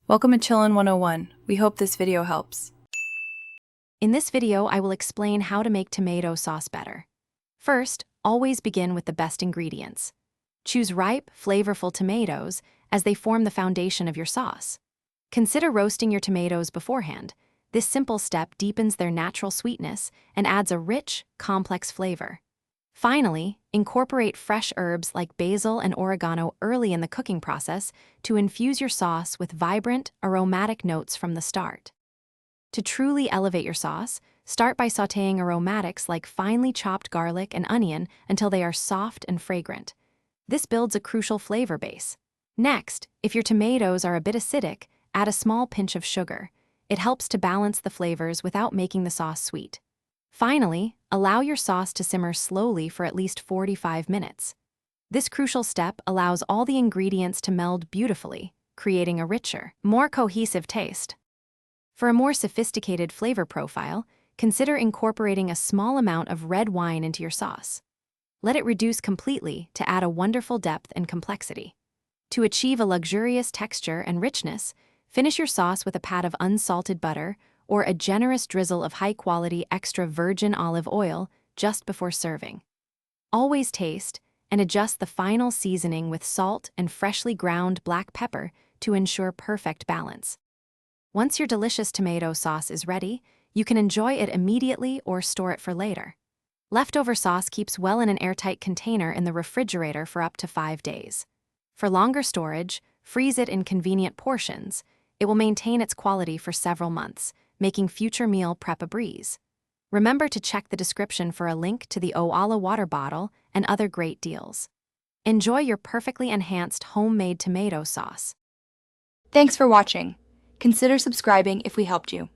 Welcome to Chillin' 101. We hope this video helps. In this video, I will explain how to make tomato sauce better. First, always begin with the best ingredients. Choose ripe, flavorful tomatoes as they form the foundation of your sauce. Consider roasting your tomatoes beforehand. This simple step deepens their natural sweetness and adds a rich, complex flavor. Finally, incorporate fresh herbs like basil and oregano early in the cooking process to infuse your sauce with vibrant, aromatic notes from the start. To truly elevate your sauce, start by sautéing aromatics like finely chopped garlic and onion until they are soft and fragrant. This builds a crucial flavor base. Next, if your tomatoes are a bit acidic, add a small pinch of sugar. It helps to balance the flavors without making the sauce sweet. Finally, allow your sauce to simmer slowly for at least 45 minutes. This crucial step allows all the ingredients to meld beautifully, creating a richer, more cohesive taste. For a more sophisticated flavor profile, consider incorporating a small amount of red wine into your sauce. Let it reduce completely to add a wonderful depth and complexity. To achieve a luxurious texture and richness, finish your sauce with a pat of unsalted butter or a generous drizzle of high-quality extra virgin olive oil just before serving. Always taste and adjust the final seasoning with salt and freshly ground black pepper to ensure perfect balance. Once your delicious tomato sauce is ready, you can enjoy it immediately or store it for later. Leftover sauce keeps well in an airtight container in the refrigerator for up to 5 days. For longer storage, freeze it in convenient portions. It will maintain its quality for several months, making future meal prep a breeze. Remember to check the description for a link to the Oala water bottle and other great deals. Enjoy your perfectly enhanced homemade tomato sauce. Thanks for watching. Consider subscribing if we helped you.